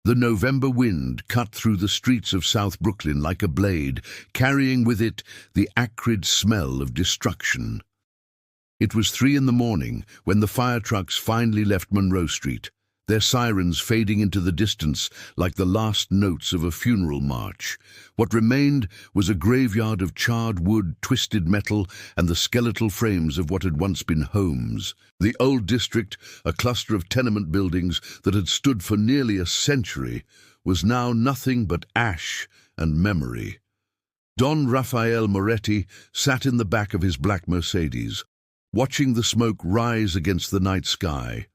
The November wind cut through the streets of South Brooklyn like a blade, carrying with it the acrid smell of destruction. It was 3 in the morning when the fire trucks finally left Monroe Street, their sirens fading into the distance like the last notes of a funeral march. What remained was a graveyard of charred wood, twisted metal, and the skeletal frames of what had once been homes. The old district, a cluster of tenement buildings that had stood for nearly a century, was now nothing but ash and memory. Don Rafael Moretti sat in the back of his black Mercedes, watching the smoke rise against the night sky.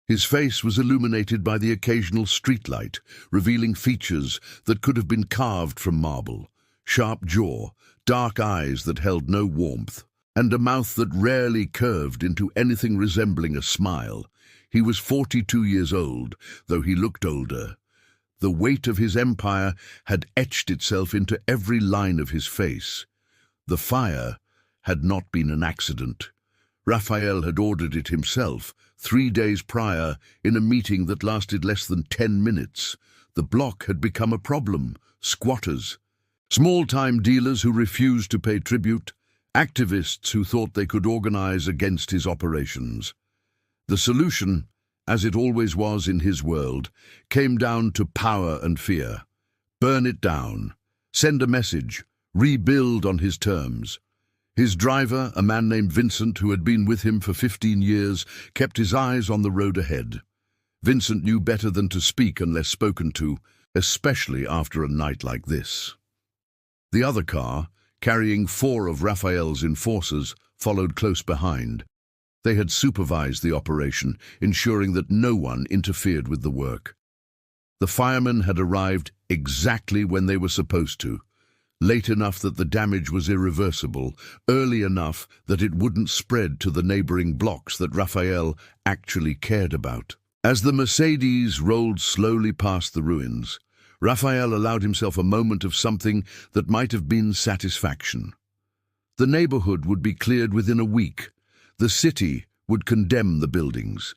His face was illuminated by the occasional streetlight, revealing features that could have been carved from marble: sharp jaw, dark eyes that held no warmth, and a mouth that rarely curved into anything resembling a smile. He was 42 years old, though he looked older. The weight of his empire had etched itself into every line of his face. The fire had not been an accident. Raphael had ordered it himself 3 days prior in a meeting that lasted less than 10 minutes. The block had become a problem. Squatters, small-time dealers who refused to pay tribute, activists who thought they could organize against his operations. The solution, as it always was in his world, came down to power and fear. Burn it down, send a message, rebuild on his terms. His driver, a man named Vincent, who had been with him for 15 years, kept his eyes on the road ahead. Vincent knew better than to speak unless spoken to, especially after a night like this. The other car, carrying 4 of Raphael's enforcers, followed close behind. They had supervised the operation, ensuring that no one interfered with the work. The firemen had arrived exactly when they were supposed to. Late enough that the damage was irreversible, early enough that it wouldn't spread to the neighboring blocks that Raphael actually cared about. As the Mercedes rolled slowly past the ruins, Raphael allowed himself a moment of something that might have been satisfaction. The neighborhood would be cleared within a week. The city would condemn the buildings.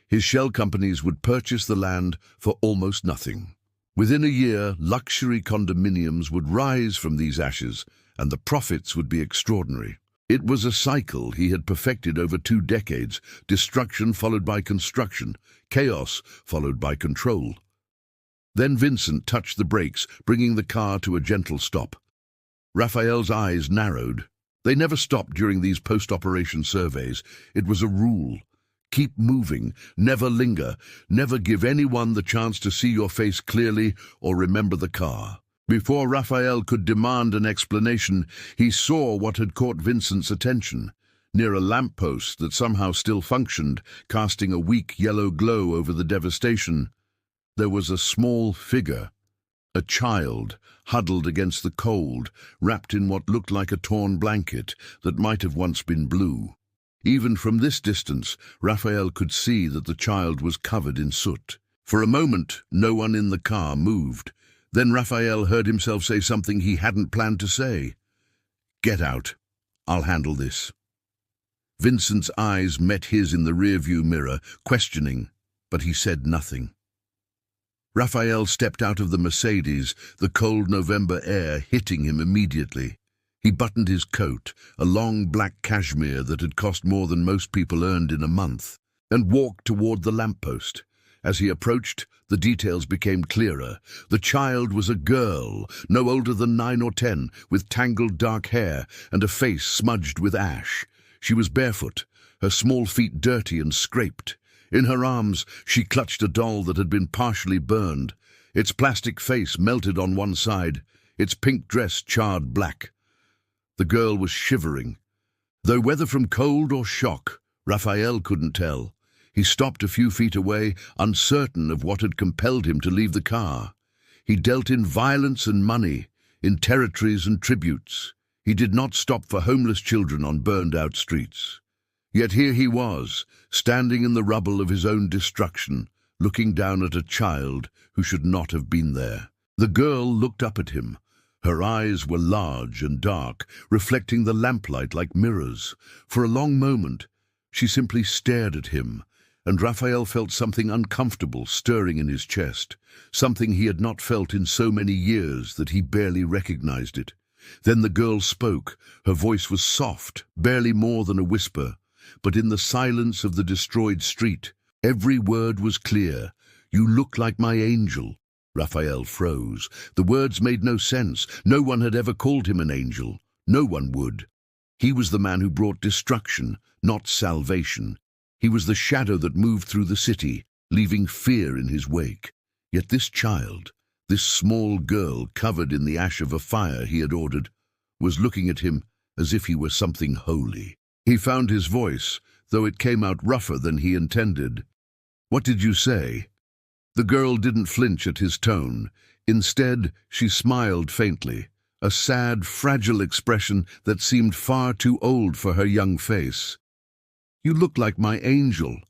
His shell companies would purchase the land for almost nothing. Within a year, luxury condominiums would rise from these ashes, and the profits would be extraordinary. It was a cycle he had perfected over 2 decades: destruction followed by construction, chaos followed by control. Then Vincent touched the brakes, bringing the car to a gentle stop. Raphael's eyes narrowed. They never stopped during these post-operation surveys. It was a rule. Keep moving, never linger, never give anyone the chance to see your face clearly or remember the car. Before Raphael could demand an explanation, he saw what had caught Vincent's attention. Near a lamppost that somehow still functioned, casting a weak yellow glow over the devastation, there was a small figure, a child, huddled against the cold, wrapped in what looked like a torn blanket that might have once been blue. Even from this distance, Raphael could see that the child was covered in soot. For a moment, no one in the car moved. Then Raphael heard himself say something he hadn't planned to say. "Get out. I'll handle this." Vincent's eyes met his in the rearview mirror, questioning, but he said nothing. Raphael stepped out of the Mercedes, the cold November air hitting him immediately. He buttoned his coat, a long black cashmere that had cost more than most people earned in a month, and walked toward the lamppost. As he approached, the details became clearer. The child was a girl, no older than 9 or 10, with tangled dark hair and a face smudged with ash. She was barefoot, her small feet dirty and scraped. In her arms, she clutched a doll that had been partially burned. Its plastic face melted on one side, its pink dress charred black. The girl was shivering. Though whether from cold or shock, Raphael couldn't tell. He stopped a few feet away, uncertain of what had compelled him to leave the car. He dealt in violence and money, in territories and tributes. He did not stop for homeless children on burned-out streets. Yet here he was, standing in the rubble of his own destruction, looking down at a child who should not have been there. The girl looked up at him. Her eyes were large and dark, reflecting the lamplight like mirrors. For a long moment, she simply stared at him, and Raphael felt something uncomfortable stirring in his chest, something he had not felt in so many years that he barely recognized it. Then the girl spoke. Her voice was soft, barely more than a whisper, but in the silence of the destroyed street, every word was clear. "You look like my angel." Raphael froze. The words made no sense. No one had ever called him an angel. No one would. He was the man who brought destruction, not salvation. He was the shadow that moved through the city, leaving fear in his wake. Yet this child, this small girl covered in the ash of a fire he had ordered, was looking at him as if he were something holy. He found his voice, though it came out rougher than he intended. "What did you say?" The girl didn't flinch at his tone. Instead, she smiled faintly, a sad, fragile expression that seemed far too old for her young face. "You look like my angel.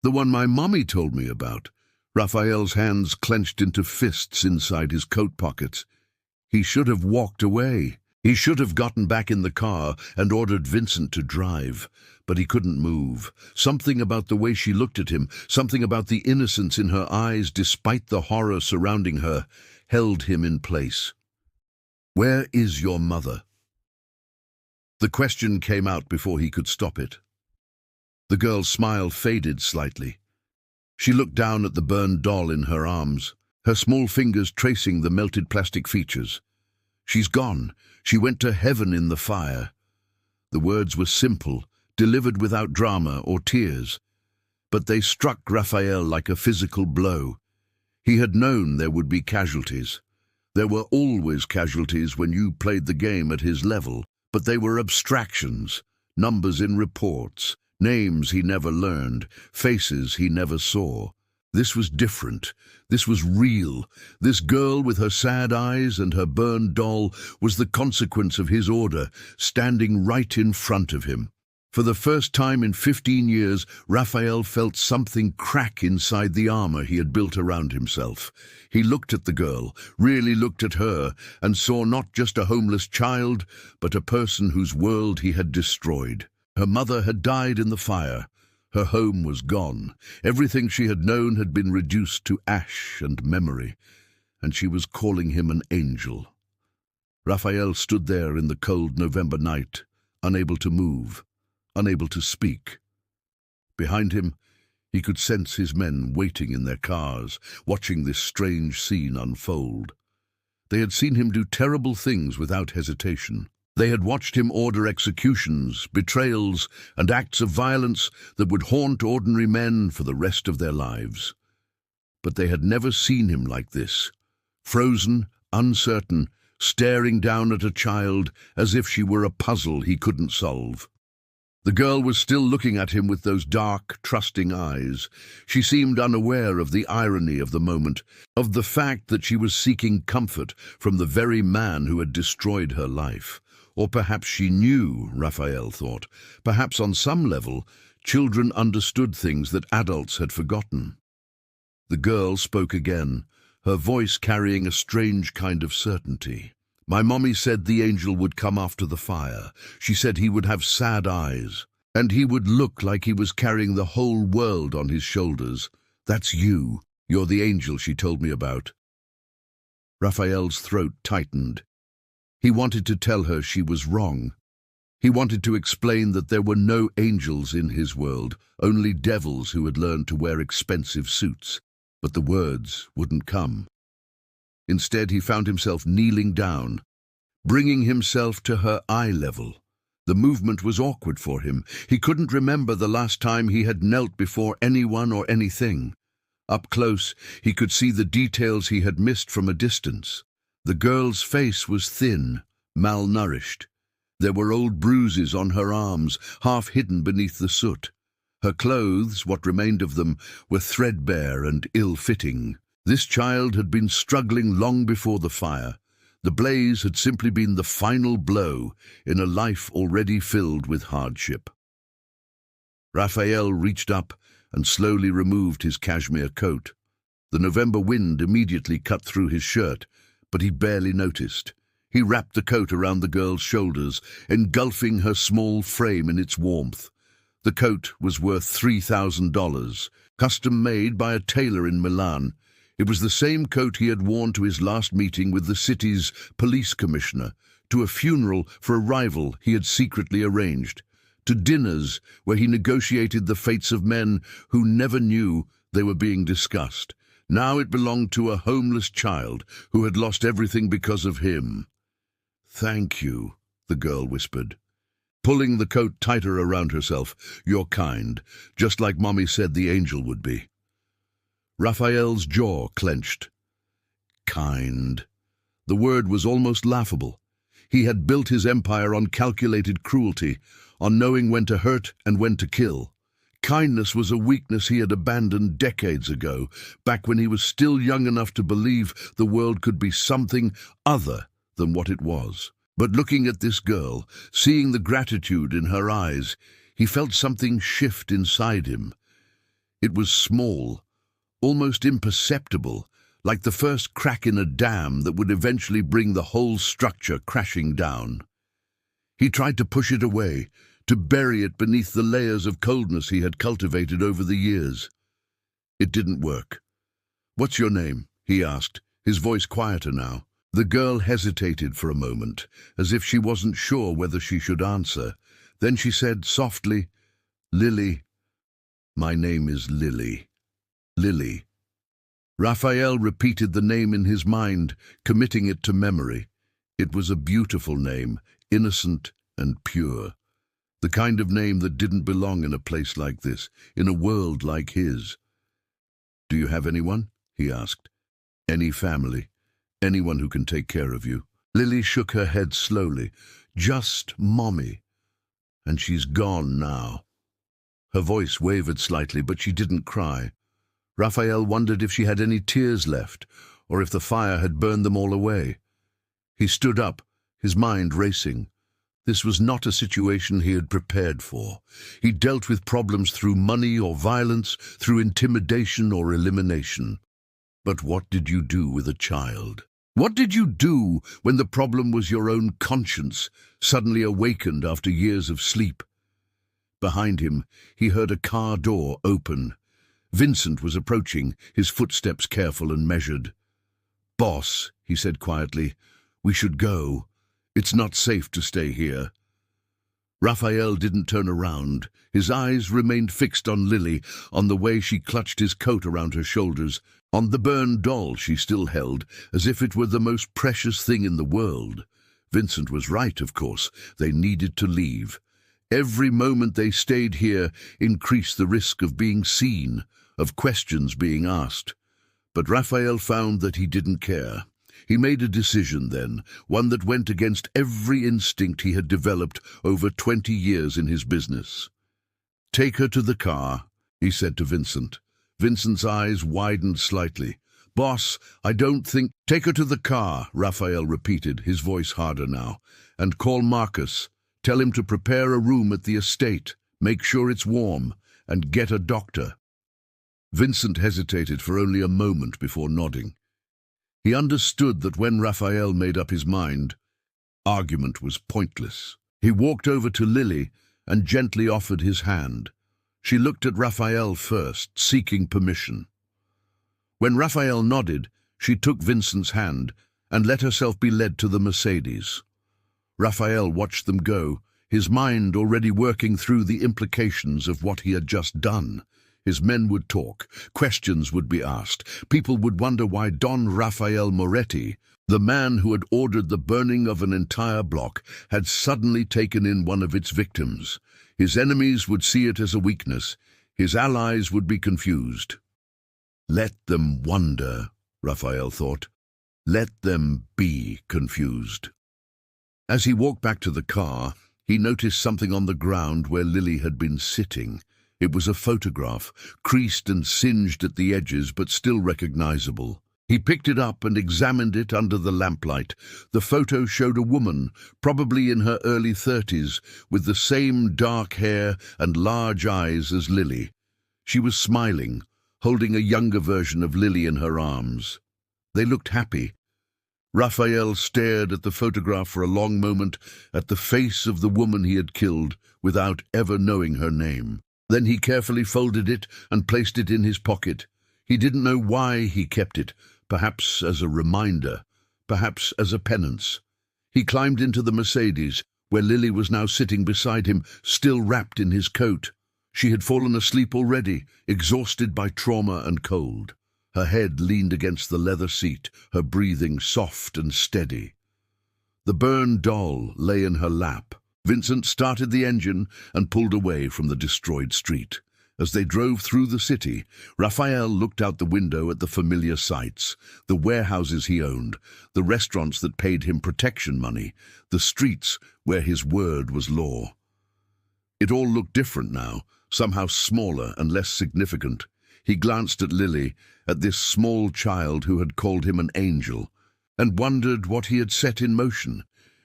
The one my mommy told me about." Raphael's hands clenched into fists inside his coat pockets. He should have walked away. He should have gotten back in the car and ordered Vincent to drive. But he couldn't move. Something about the way she looked at him, something about the innocence in her eyes despite the horror surrounding her, held him in place. "Where is your mother?" The question came out before he could stop it. The girl's smile faded slightly. She looked down at the burned doll in her arms, her small fingers tracing the melted plastic features. "She's gone. She went to heaven in the fire." The words were simple, delivered without drama or tears, but they struck Raphael like a physical blow. He had known there would be casualties. There were always casualties when you played the game at his level, but they were abstractions, numbers in reports, names he never learned, faces he never saw. This was different. This was real. This girl with her sad eyes and her burned doll was the consequence of his order, standing right in front of him. For the first time in 15 years, Raphael felt something crack inside the armor he had built around himself. He looked at the girl, really looked at her, and saw not just a homeless child, but a person whose world he had destroyed. Her mother had died in the fire. Her home was gone. Everything she had known had been reduced to ash and memory, and she was calling him an angel. Raphael stood there in the cold November night, unable to move, unable to speak. Behind him, he could sense his men waiting in their cars, watching this strange scene unfold. They had seen him do terrible things without hesitation. They had watched him order executions, betrayals, and acts of violence that would haunt ordinary men for the rest of their lives. But they had never seen him like this, frozen, uncertain, staring down at a child as if she were a puzzle he couldn't solve. The girl was still looking at him with those dark, trusting eyes. She seemed unaware of the irony of the moment, of the fact that she was seeking comfort from the very man who had destroyed her life. Or perhaps she knew, Raphael thought. Perhaps on some level, children understood things that adults had forgotten. The girl spoke again, her voice carrying a strange kind of certainty. "My mommy said the angel would come after the fire. She said he would have sad eyes, and he would look like he was carrying the whole world on his shoulders. That's you. You're the angel she told me about." Raphael's throat tightened. He wanted to tell her she was wrong. He wanted to explain that there were no angels in his world, only devils who had learned to wear expensive suits. But the words wouldn't come. Instead, he found himself kneeling down, bringing himself to her eye level. The movement was awkward for him. He couldn't remember the last time he had knelt before anyone or anything. Up close, he could see the details he had missed from a distance. The girl's face was thin, malnourished. There were old bruises on her arms, half hidden beneath the soot. Her clothes, what remained of them, were threadbare and ill-fitting. This child had been struggling long before the fire. The blaze had simply been the final blow in a life already filled with hardship. Raphael reached up and slowly removed his cashmere coat. The November wind immediately cut through his shirt, but he barely noticed. He wrapped the coat around the girl's shoulders, engulfing her small frame in its warmth. The coat was worth $3,000, custom made by a tailor in Milan. It was the same coat he had worn to his last meeting with the city's police commissioner, to a funeral for a rival he had secretly arranged, to dinners where he negotiated the fates of men who never knew they were being discussed. Now it belonged to a homeless child who had lost everything because of him. "Thank you," the girl whispered, pulling the coat tighter around herself. "You're kind, just like Mommy said the angel would be." Raphael's jaw clenched. Kind. The word was almost laughable. He had built his empire on calculated cruelty, on knowing when to hurt and when to kill. Kindness was a weakness he had abandoned decades ago, back when he was still young enough to believe the world could be something other than what it was. But looking at this girl, seeing the gratitude in her eyes, he felt something shift inside him. It was small, almost imperceptible, like the first crack in a dam that would eventually bring the whole structure crashing down. He tried to push it away, to bury it beneath the layers of coldness he had cultivated over the years. It didn't work. "What's your name?" he asked, his voice quieter now. The girl hesitated for a moment, as if she wasn't sure whether she should answer. Then she said softly, "Lily. My name is Lily. Lily." Raphael repeated the name in his mind, committing it to memory. It was a beautiful name, innocent and pure. The kind of name that didn't belong in a place like this, in a world like his. "Do you have anyone?" he asked. "Any family? Anyone who can take care of you?" Lily shook her head slowly. "Just Mommy. And she's gone now." Her voice wavered slightly, but she didn't cry. Raphael wondered if she had any tears left, or if the fire had burned them all away. He stood up, his mind racing. This was not a situation he had prepared for. He dealt with problems through money or violence, through intimidation or elimination. But what did you do with a child? What did you do when the problem was your own conscience, suddenly awakened after years of sleep? Behind him, he heard a car door open. Vincent was approaching, his footsteps careful and measured. "Boss," he said quietly, "we should go. It's not safe to stay here." Raphael didn't turn around. His eyes remained fixed on Lily, on the way she clutched his coat around her shoulders, on the burned doll she still held, as if it were the most precious thing in the world. Vincent was right, of course. They needed to leave. Every moment they stayed here increased the risk of being seen, of questions being asked. But Raphael found that he didn't care. He made a decision then, one that went against every instinct he had developed over 20 years in his business. "Take her to the car," he said to Vincent. Vincent's eyes widened slightly. "Boss, I don't think—" "Take her to the car," Raphael repeated, his voice harder now. "And call Marcus. Tell him to prepare a room at the estate, make sure it's warm, and get a doctor." Vincent hesitated for only a moment before nodding. He understood that when Raphael made up his mind, argument was pointless. He walked over to Lily and gently offered his hand. She looked at Raphael first, seeking permission. When Raphael nodded, she took Vincent's hand and let herself be led to the Mercedes. Raphael watched them go, his mind already working through the implications of what he had just done. His men would talk, questions would be asked, people would wonder why Don Raphael Moretti, the man who had ordered the burning of an entire block, had suddenly taken in one of its victims. His enemies would see it as a weakness, his allies would be confused. Let them wonder, Raphael thought. Let them be confused. As he walked back to the car, he noticed something on the ground where Lily had been sitting. It was a photograph, creased and singed at the edges, but still recognizable. He picked it up and examined it under the lamplight. The photo showed a woman, probably in her early 30s, with the same dark hair and large eyes as Lily. She was smiling, holding a younger version of Lily in her arms. They looked happy. Raphael stared at the photograph for a long moment, at the face of the woman he had killed, without ever knowing her name. Then he carefully folded it and placed it in his pocket. He didn't know why he kept it, perhaps as a reminder, perhaps as a penance. He climbed into the Mercedes, where Lily was now sitting beside him, still wrapped in his coat. She had fallen asleep already, exhausted by trauma and cold. Her head leaned against the leather seat, her breathing soft and steady. The burned doll lay in her lap. Vincent started the engine and pulled away from the destroyed street. As they drove through the city, Raphael looked out the window at the familiar sights, the warehouses he owned, the restaurants that paid him protection money, the streets where his word was law. It all looked different now, somehow smaller and less significant. He glanced at Lily, at this small child who had called him an angel, and wondered what he had set in motion.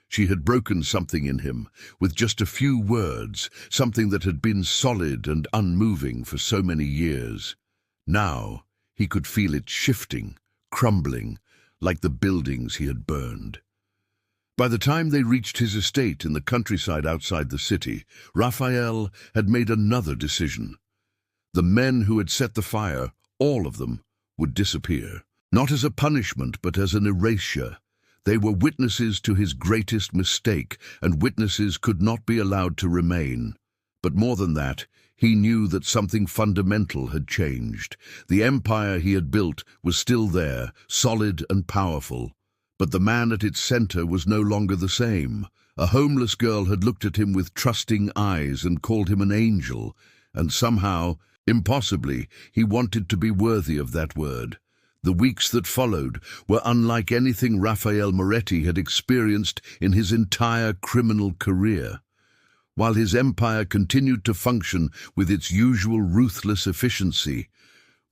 She had broken something in him, with just a few words, something that had been solid and unmoving for so many years. Now he could feel it shifting, crumbling, like the buildings he had burned. By the time they reached his estate in the countryside outside the city, Raphael had made another decision. The men who had set the fire, all of them, would disappear, not as a punishment but as an erasure. They were witnesses to his greatest mistake, and witnesses could not be allowed to remain. But more than that, he knew that something fundamental had changed. The empire he had built was still there, solid and powerful. But the man at its center was no longer the same. A homeless girl had looked at him with trusting eyes and called him an angel, and somehow, impossibly, he wanted to be worthy of that word. The weeks that followed were unlike anything Raphael Moretti had experienced in his entire criminal career. While his empire continued to function with its usual ruthless efficiency,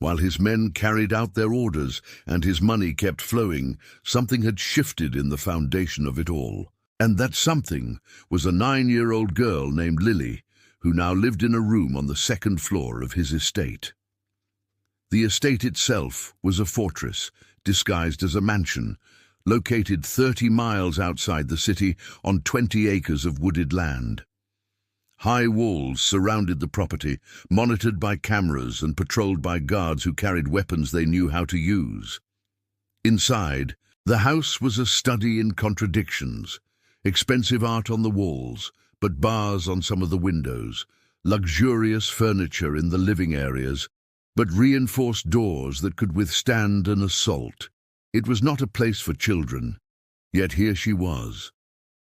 while his men carried out their orders and his money kept flowing, something had shifted in the foundation of it all. And that something was a 9-year-old girl named Lily, who now lived in a room on the second floor of his estate. The estate itself was a fortress, disguised as a mansion, located 30 miles outside the city on 20 acres of wooded land. High walls surrounded the property, monitored by cameras and patrolled by guards who carried weapons they knew how to use. Inside, the house was a study in contradictions. Expensive art on the walls, but bars on some of the windows, luxurious furniture in the living areas, but reinforced doors that could withstand an assault. It was not a place for children, yet here she was.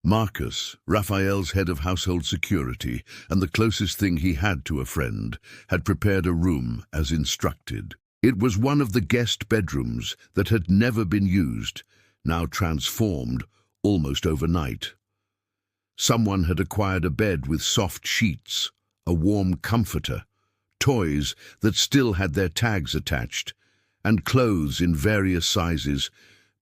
Marcus, Raphael's head of household security, and the closest thing he had to a friend, had prepared a room as instructed. It was one of the guest bedrooms that had never been used, now transformed almost overnight. Someone had acquired a bed with soft sheets, a warm comforter, toys that still had their tags attached, and clothes in various sizes,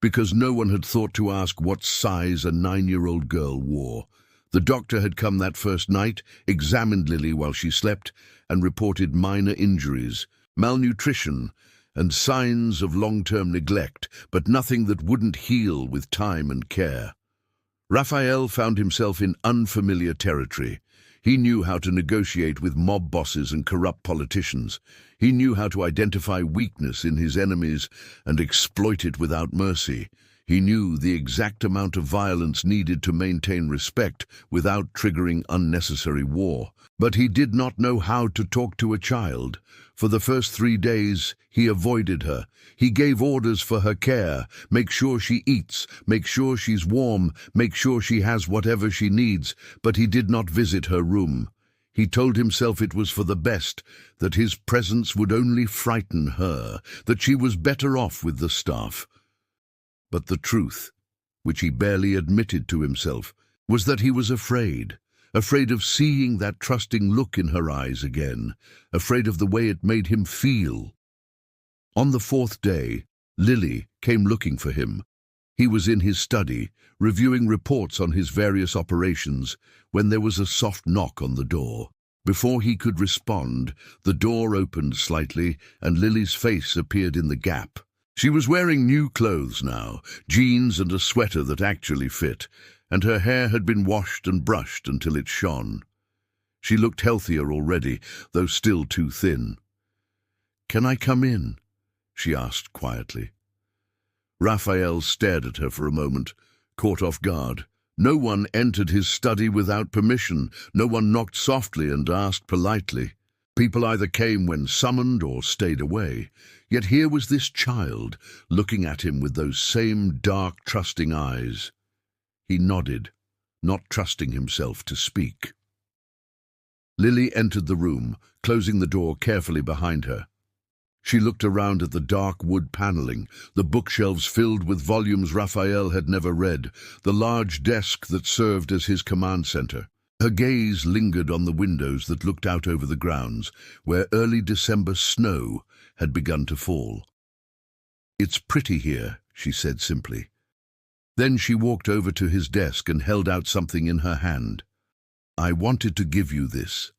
because no one had thought to ask what size a 9-year-old girl wore. The doctor had come that first night, examined Lily while she slept, and reported minor injuries, malnutrition, and signs of long-term neglect, but nothing that wouldn't heal with time and care. Raphael found himself in unfamiliar territory. He knew how to negotiate with mob bosses and corrupt politicians. He knew how to identify weakness in his enemies and exploit it without mercy. He knew the exact amount of violence needed to maintain respect without triggering unnecessary war. But he did not know how to talk to a child. For the first 3 days, he avoided her. He gave orders for her care. Make sure she eats, make sure she's warm, make sure she has whatever she needs, but he did not visit her room. He told himself it was for the best, that his presence would only frighten her, that she was better off with the staff. But the truth, which he barely admitted to himself, was that he was afraid of seeing that trusting look in her eyes again, afraid of the way it made him feel. On the 4th day, Lily came looking for him. He was in his study, reviewing reports on his various operations, when there was a soft knock on the door. Before he could respond, the door opened slightly, and Lily's face appeared in the gap. She was wearing new clothes now, jeans and a sweater that actually fit, and her hair had been washed and brushed until it shone. She looked healthier already, though still too thin. "Can I come in?" she asked quietly. Raphael stared at her for a moment, caught off guard. No one entered his study without permission. No one knocked softly and asked politely. People either came when summoned or stayed away. Yet here was this child, looking at him with those same dark, trusting eyes. He nodded, not trusting himself to speak. Lily entered the room, closing the door carefully behind her. She looked around at the dark wood paneling, the bookshelves filled with volumes Raphael had never read, the large desk that served as his command center. Her gaze lingered on the windows that looked out over the grounds, where early December snow had begun to fall. "It's pretty here," she said simply. Then she walked over to his desk and held out something in her hand. "I wanted to give you this."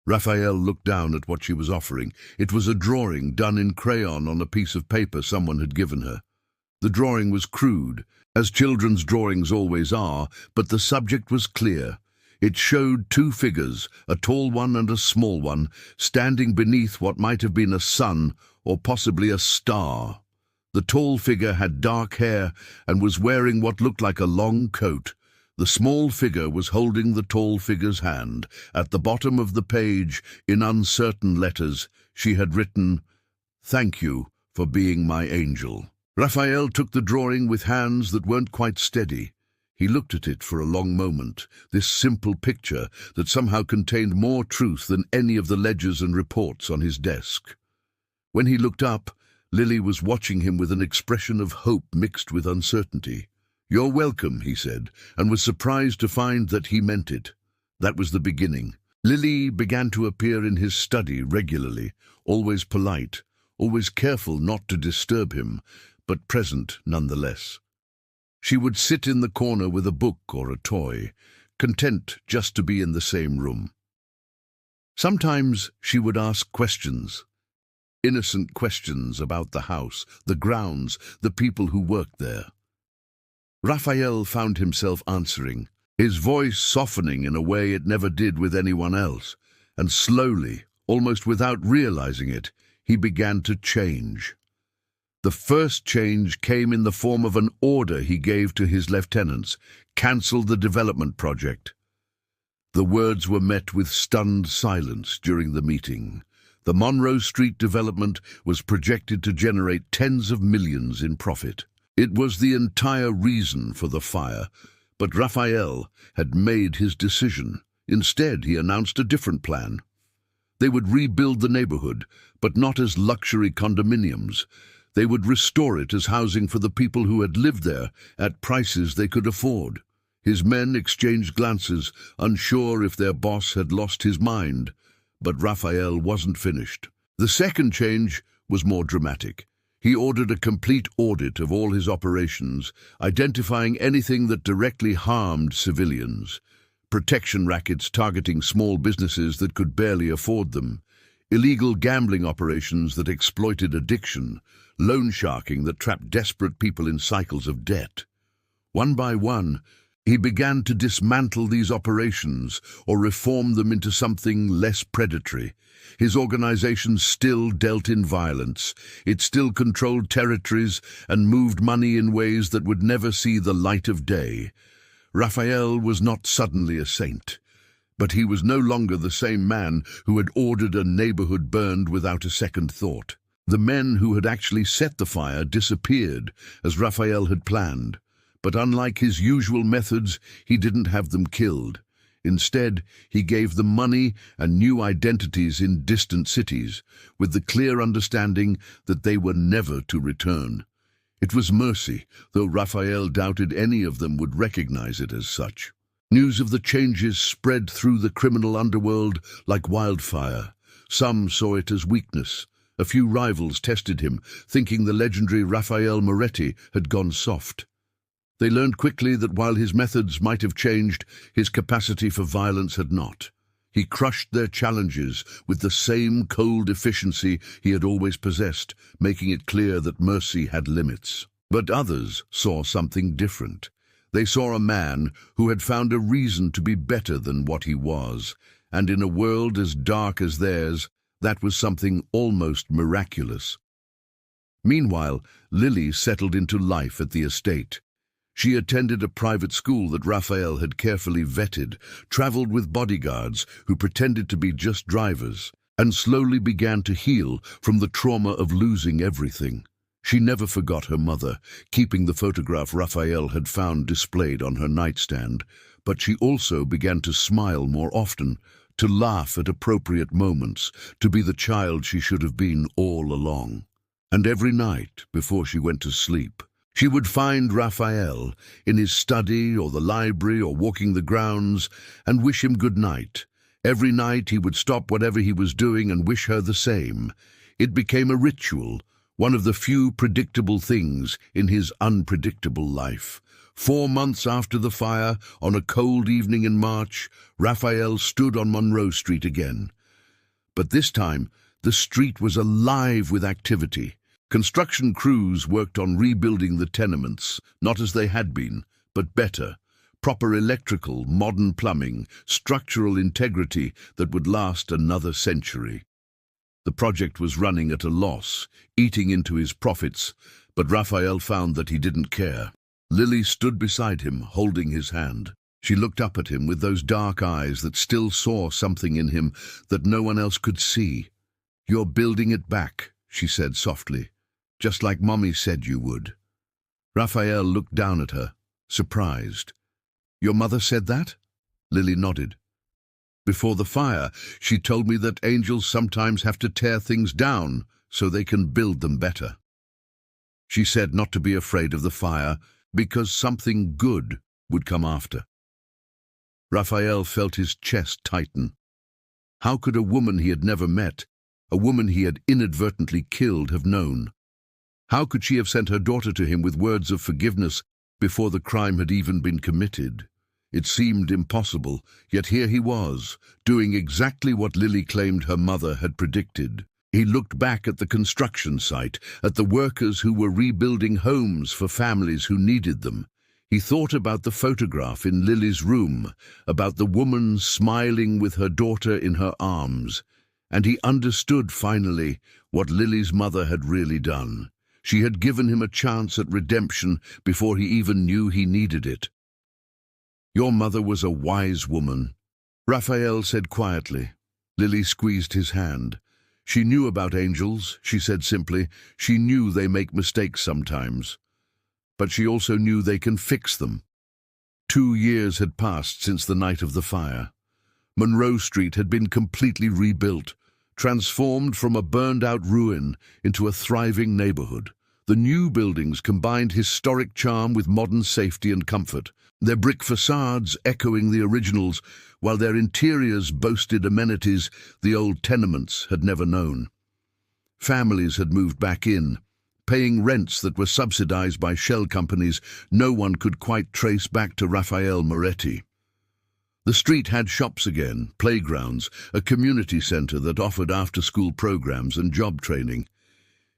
Raphael looked down at what she was offering. It was a drawing done in crayon on a piece of paper someone had given her. The drawing was crude, as children's drawings always are, but the subject was clear. It showed two figures, a tall one and a small one, standing beneath what might have been a sun or possibly a star. The tall figure had dark hair and was wearing what looked like a long coat. The small figure was holding the tall figure's hand. At the bottom of the page, in uncertain letters, she had written, "Thank you for being my angel." Raphael took the drawing with hands that weren't quite steady. He looked at it for a long moment, this simple picture that somehow contained more truth than any of the ledgers and reports on his desk. When he looked up, Lily was watching him with an expression of hope mixed with uncertainty. "You're welcome," he said, and was surprised to find that he meant it. That was the beginning. Lily began to appear in his study regularly, always polite, always careful not to disturb him, but present nonetheless. She would sit in the corner with a book or a toy, content just to be in the same room. Sometimes she would ask questions, innocent questions about the house, the grounds, the people who worked there. Raphael found himself answering, his voice softening in a way it never did with anyone else, and slowly, almost without realizing it, he began to change. The first change came in the form of an order he gave to his lieutenants: cancel the development project. The words were met with stunned silence during the meeting. The Monroe Street development was projected to generate tens of millions in profit. It was the entire reason for the fire, but Raphael had made his decision. Instead, he announced a different plan. They would rebuild the neighborhood, but not as luxury condominiums. They would restore it as housing for the people who had lived there at prices they could afford. His men exchanged glances, unsure if their boss had lost his mind. But Raphael wasn't finished. The second change was more dramatic. He ordered a complete audit of all his operations, identifying anything that directly harmed civilians. Protection rackets targeting small businesses that could barely afford them. Illegal gambling operations that exploited addiction. Loan sharking that trapped desperate people in cycles of debt. One by one, he began to dismantle these operations or reform them into something less predatory. His organization still dealt in violence. It still controlled territories and moved money in ways that would never see the light of day. Raphael was not suddenly a saint, but he was no longer the same man who had ordered a neighborhood burned without a second thought. The men who had actually set the fire disappeared, as Raphael had planned. But unlike his usual methods, he didn't have them killed. Instead, he gave them money and new identities in distant cities, with the clear understanding that they were never to return. It was mercy, though Raphael doubted any of them would recognize it as such. News of the changes spread through the criminal underworld like wildfire. Some saw it as weakness. A few rivals tested him, thinking the legendary Raphael Moretti had gone soft. They learned quickly that while his methods might have changed, his capacity for violence had not. He crushed their challenges with the same cold efficiency he had always possessed, making it clear that mercy had limits. But others saw something different. They saw a man who had found a reason to be better than what he was, and in a world as dark as theirs, that was something almost miraculous. Meanwhile, Lily settled into life at the estate. She attended a private school that Raphael had carefully vetted, traveled with bodyguards who pretended to be just drivers, and slowly began to heal from the trauma of losing everything. She never forgot her mother, keeping the photograph Raphael had found displayed on her nightstand, but she also began to smile more often, to laugh at appropriate moments, to be the child she should have been all along. And every night, before she went to sleep, she would find Raphael in his study or the library or walking the grounds and wish him good night. Every night he would stop whatever he was doing and wish her the same. It became a ritual, one of the few predictable things in his unpredictable life. 4 months after the fire, on a cold evening in March, Raphael stood on Monroe Street again. But this time, the street was alive with activity. Construction crews worked on rebuilding the tenements, not as they had been, but better. Proper electrical, modern plumbing, structural integrity that would last another century. The project was running at a loss, eating into his profits, but Raphael found that he didn't care. Lily stood beside him, holding his hand. She looked up at him with those dark eyes that still saw something in him that no one else could see. "You're building it back," she said softly, "just like Mommy said you would." Raphael looked down at her, surprised. "Your mother said that?" Lily nodded. "Before the fire, she told me that angels sometimes have to tear things down so they can build them better. She said not to be afraid of the fire because something good would come after." Raphael felt his chest tighten. How could a woman he had never met, a woman he had inadvertently killed, have known? How could she have sent her daughter to him with words of forgiveness before the crime had even been committed? It seemed impossible, yet here he was, doing exactly what Lily claimed her mother had predicted. He looked back at the construction site, at the workers who were rebuilding homes for families who needed them. He thought about the photograph in Lily's room, about the woman smiling with her daughter in her arms, and he understood finally what Lily's mother had really done. She had given him a chance at redemption before he even knew he needed it. "Your mother was a wise woman," Raphael said quietly. Lily squeezed his hand. "She knew about angels," she said simply. "She knew they make mistakes sometimes. But she also knew they can fix them." 2 years had passed since the night of the fire. Monroe Street had been completely rebuilt, transformed from a burned-out ruin into a thriving neighborhood. The new buildings combined historic charm with modern safety and comfort, their brick facades echoing the originals, while their interiors boasted amenities the old tenements had never known. Families had moved back in, paying rents that were subsidized by shell companies no one could quite trace back to Raphael Moretti. The street had shops again, playgrounds, a community center that offered after-school programs and job training.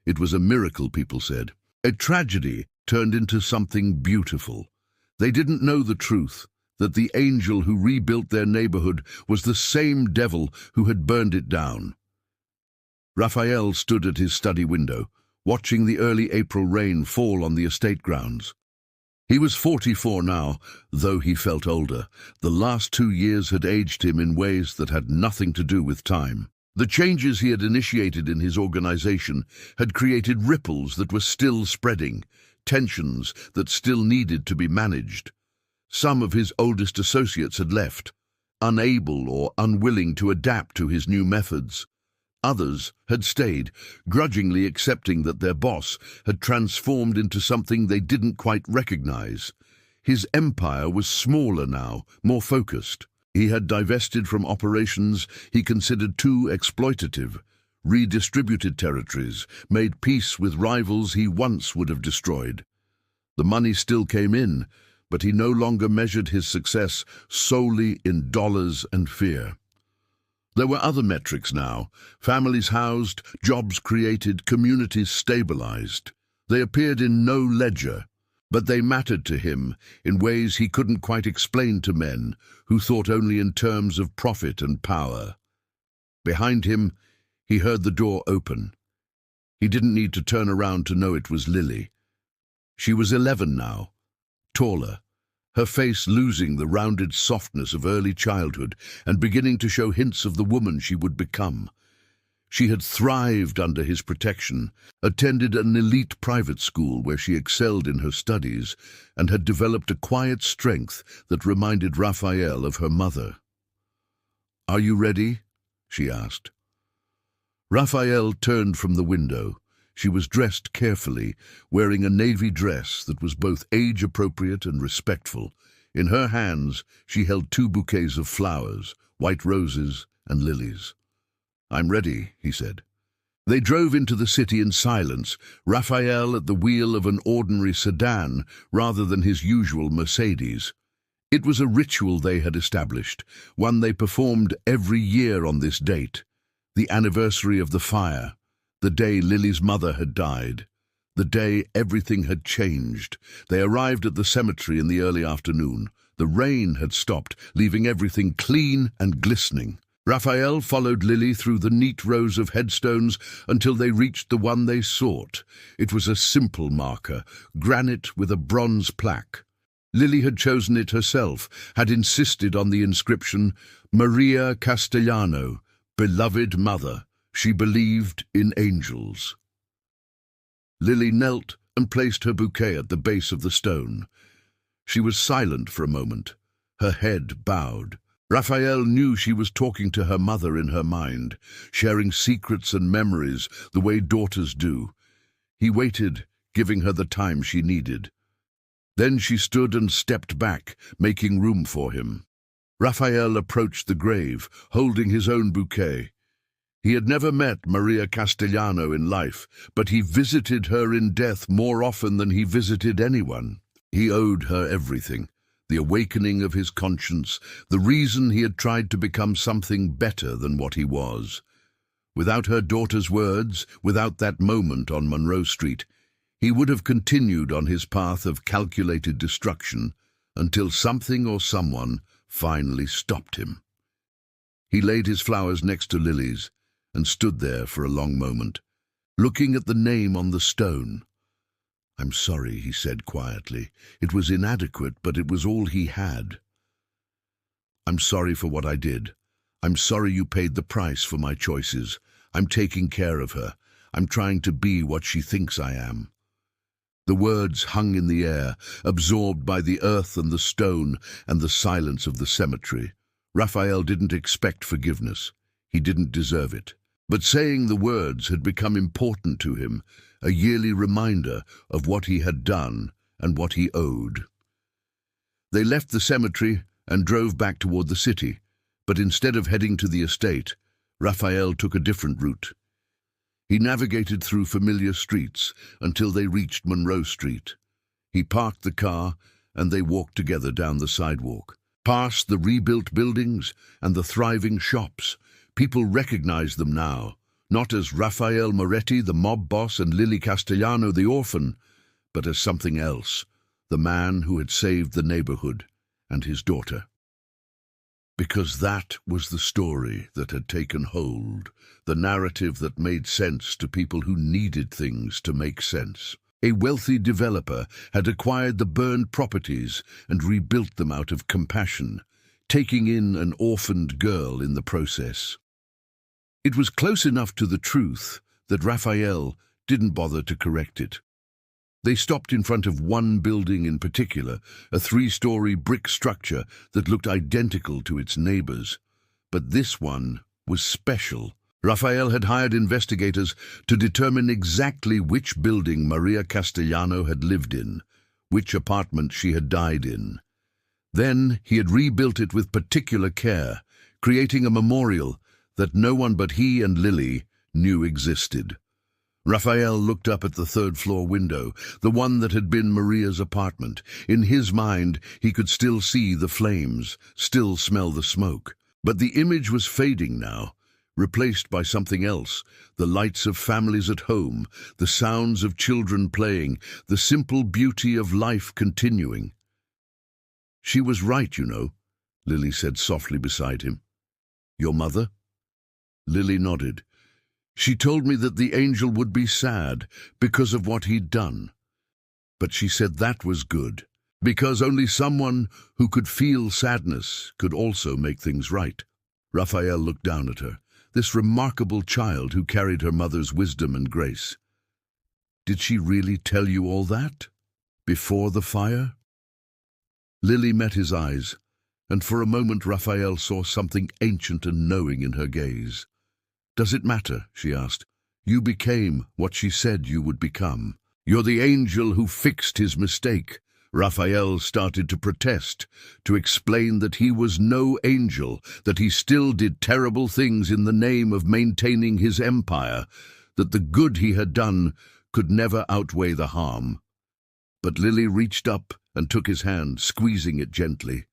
It was a miracle, people said. A tragedy turned into something beautiful. They didn't know the truth, that the angel who rebuilt their neighborhood was the same devil who had burned it down. Raphael stood at his study window, watching the early April rain fall on the estate grounds. He was 44 now, though he felt older. The last 2 years had aged him in ways that had nothing to do with time. The changes he had initiated in his organization had created ripples that were still spreading, tensions that still needed to be managed. Some of his oldest associates had left, unable or unwilling to adapt to his new methods. Others had stayed, grudgingly accepting that their boss had transformed into something they didn't quite recognize. His empire was smaller now, more focused. He had divested from operations he considered too exploitative, redistributed territories, made peace with rivals he once would have destroyed. The money still came in, but he no longer measured his success solely in dollars and fear. There were other metrics now: families housed, jobs created, communities stabilized. They appeared in no ledger, but they mattered to him in ways he couldn't quite explain to men who thought only in terms of profit and power. Behind him, he heard the door open. He didn't need to turn around to know it was Lily. She was 11 now, taller, her face losing the rounded softness of early childhood and beginning to show hints of the woman she would become. She had thrived under his protection, attended an elite private school where she excelled in her studies, and had developed a quiet strength that reminded Raphael of her mother. "Are you ready?" she asked. Raphael turned from the window. She was dressed carefully, wearing a navy dress that was both age-appropriate and respectful. In her hands, she held 2 bouquets of flowers, white roses and lilies. "I'm ready," he said. They drove into the city in silence, Raphael at the wheel of an ordinary sedan rather than his usual Mercedes. It was a ritual they had established, one they performed every year on this date, the anniversary of the fire, the day Lily's mother had died, the day everything had changed. They arrived at the cemetery in the early afternoon. The rain had stopped, leaving everything clean and glistening. Raphael followed Lily through the neat rows of headstones until they reached the one they sought. It was a simple marker, granite with a bronze plaque. Lily had chosen it herself, had insisted on the inscription, "Maria Castellano, beloved mother. She believed in angels." Lily knelt and placed her bouquet at the base of the stone. She was silent for a moment, her head bowed. Raphael knew she was talking to her mother in her mind, sharing secrets and memories the way daughters do. He waited, giving her the time she needed. Then she stood and stepped back, making room for him. Raphael approached the grave, holding his own bouquet. He had never met Maria Castellano in life, but he visited her in death more often than he visited anyone. He owed her everything, the awakening of his conscience, the reason he had tried to become something better than what he was. Without her daughter's words, without that moment on Monroe Street, he would have continued on his path of calculated destruction until something or someone finally stopped him. He laid his flowers next to Lily's and stood there for a long moment, looking at the name on the stone. "I'm sorry," he said quietly. It was inadequate, but it was all he had. "I'm sorry for what I did. I'm sorry you paid the price for my choices. I'm taking care of her. I'm trying to be what she thinks I am." The words hung in the air, absorbed by the earth and the stone and the silence of the cemetery. Raphael didn't expect forgiveness. He didn't deserve it. But saying the words had become important to him, a yearly reminder of what he had done and what he owed. They left the cemetery and drove back toward the city, but instead of heading to the estate, Raphael took a different route. He navigated through familiar streets until they reached Monroe Street. He parked the car and they walked together down the sidewalk. Past the rebuilt buildings and the thriving shops, people recognized them now, not as Raphael Moretti, the mob boss, and Lily Castellano, the orphan, but as something else, the man who had saved the neighborhood and his daughter. Because that was the story that had taken hold, the narrative that made sense to people who needed things to make sense. A wealthy developer had acquired the burned properties and rebuilt them out of compassion, taking in an orphaned girl in the process. It was close enough to the truth that Raphael didn't bother to correct it. They stopped in front of one building in particular, a 3-story brick structure that looked identical to its neighbors. But this one was special. Raphael had hired investigators to determine exactly which building Maria Castellano had lived in, which apartment she had died in. Then he had rebuilt it with particular care, creating a memorial that no one but he and Lily knew existed. Raphael looked up at the 3rd-floor window, the one that had been Maria's apartment. In his mind, he could still see the flames, still smell the smoke. But the image was fading now, replaced by something else, the lights of families at home, the sounds of children playing, the simple beauty of life continuing. "She was right, you know," Lily said softly beside him. "Your mother?" Lily nodded. "She told me that the angel would be sad because of what he'd done. But she said that was good, because only someone who could feel sadness could also make things right." Raphael looked down at her, this remarkable child who carried her mother's wisdom and grace. "Did she really tell you all that? Before the fire?" Lily met his eyes, and for a moment Raphael saw something ancient and knowing in her gaze. "Does it matter?" she asked. "You became what she said you would become. You're the angel who fixed his mistake." Raphael started to protest, to explain that he was no angel, that he still did terrible things in the name of maintaining his empire, that the good he had done could never outweigh the harm. But Lily reached up and took his hand, squeezing it gently.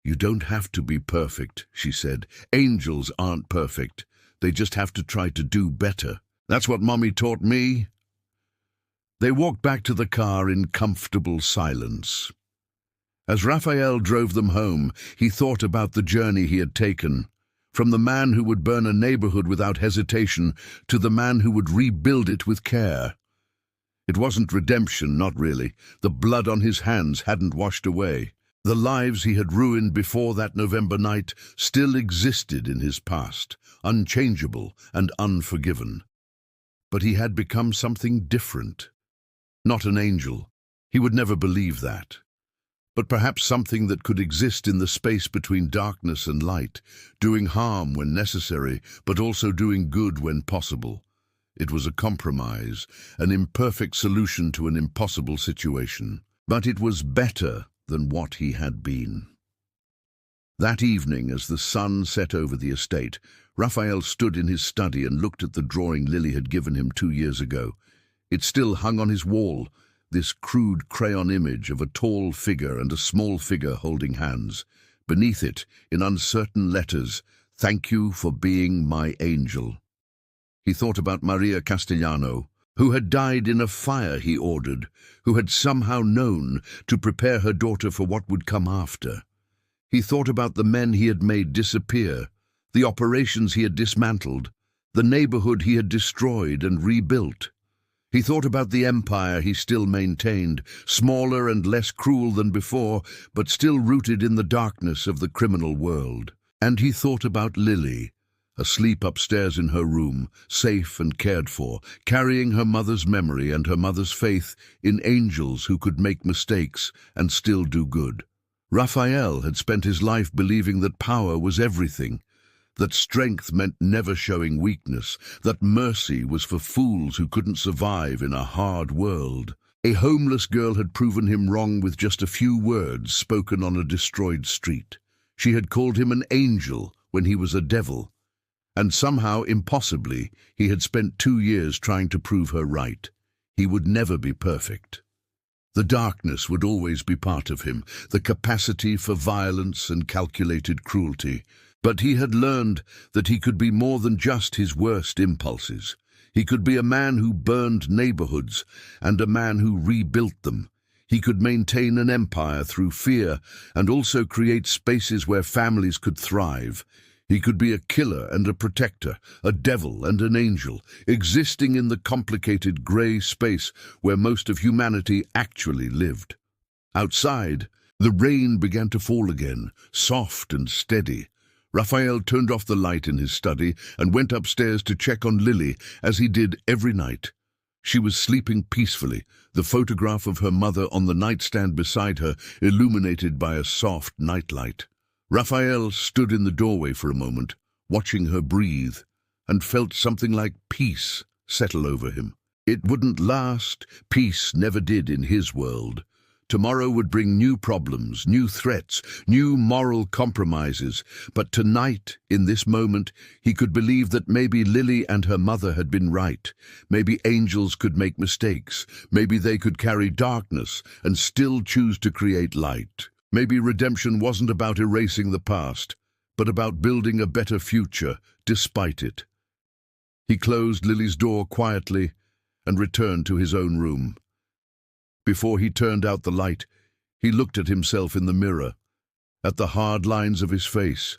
"You don't have to be perfect," she said. "Angels aren't perfect. They just have to try to do better. That's what Mommy taught me." They walked back to the car in comfortable silence. As Raphael drove them home, he thought about the journey he had taken, from the man who would burn a neighborhood without hesitation to the man who would rebuild it with care. It wasn't redemption, not really. The blood on his hands hadn't washed away. The lives he had ruined before that November night still existed in his past, unchangeable and unforgiven. But he had become something different. Not an angel. He would never believe that. But perhaps something that could exist in the space between darkness and light, doing harm when necessary, but also doing good when possible. It was a compromise, an imperfect solution to an impossible situation. But it was better than what he had been. That evening, as the sun set over the estate, Raphael stood in his study and looked at the drawing Lily had given him 2 years ago. It still hung on his wall, this crude crayon image of a tall figure and a small figure holding hands. Beneath it, in uncertain letters, "Thank you for being my angel." He thought about Maria Castellano, who had died in a fire he ordered, who had somehow known to prepare her daughter for what would come after. He thought about the men he had made disappear, the operations he had dismantled, the neighborhood he had destroyed and rebuilt. He thought about the empire he still maintained, smaller and less cruel than before, but still rooted in the darkness of the criminal world. And he thought about Lily, asleep upstairs in her room, safe and cared for, carrying her mother's memory and her mother's faith in angels who could make mistakes and still do good. Raphael had spent his life believing that power was everything, that strength meant never showing weakness, that mercy was for fools who couldn't survive in a hard world. A homeless girl had proven him wrong with just a few words spoken on a destroyed street. She had called him an angel when he was a devil. And somehow, impossibly, he had spent 2 years trying to prove her right. He would never be perfect. The darkness would always be part of him, the capacity for violence and calculated cruelty. But he had learned that he could be more than just his worst impulses. He could be a man who burned neighborhoods and a man who rebuilt them. He could maintain an empire through fear and also create spaces where families could thrive. He could be a killer and a protector, a devil and an angel, existing in the complicated grey space where most of humanity actually lived. Outside, the rain began to fall again, soft and steady. Raphael turned off the light in his study and went upstairs to check on Lily, as he did every night. She was sleeping peacefully, the photograph of her mother on the nightstand beside her, illuminated by a soft nightlight. Raphael stood in the doorway for a moment, watching her breathe, and felt something like peace settle over him. It wouldn't last. Peace never did in his world. Tomorrow would bring new problems, new threats, new moral compromises. But tonight, in this moment, he could believe that maybe Lily and her mother had been right. Maybe angels could make mistakes. Maybe they could carry darkness and still choose to create light. Maybe redemption wasn't about erasing the past, but about building a better future despite it. He closed Lily's door quietly and returned to his own room. Before he turned out the light, he looked at himself in the mirror, at the hard lines of his face,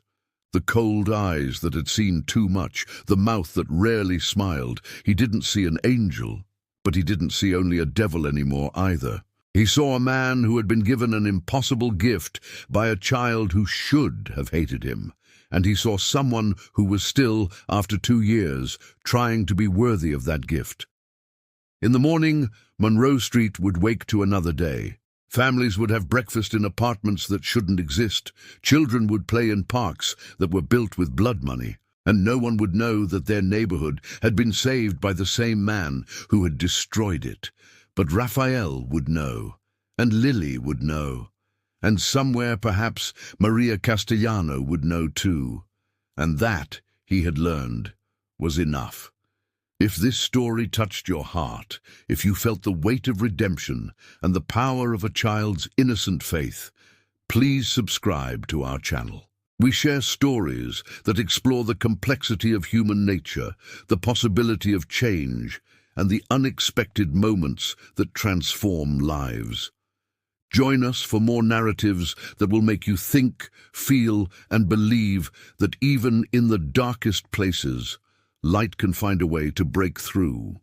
the cold eyes that had seen too much, the mouth that rarely smiled. He didn't see an angel, but he didn't see only a devil anymore either. He saw a man who had been given an impossible gift by a child who should have hated him, and he saw someone who was still, after 2 years, trying to be worthy of that gift. In the morning, Monroe Street would wake to another day. Families would have breakfast in apartments that shouldn't exist. Children would play in parks that were built with blood money. And no one would know that their neighborhood had been saved by the same man who had destroyed it. But Raphael would know, and Lily would know, and somewhere perhaps Maria Castellano would know too. And that, he had learned, was enough. If this story touched your heart, if you felt the weight of redemption and the power of a child's innocent faith, please subscribe to our channel. We share stories that explore the complexity of human nature, the possibility of change, and the unexpected moments that transform lives. Join us for more narratives that will make you think, feel, and believe that even in the darkest places, light can find a way to break through.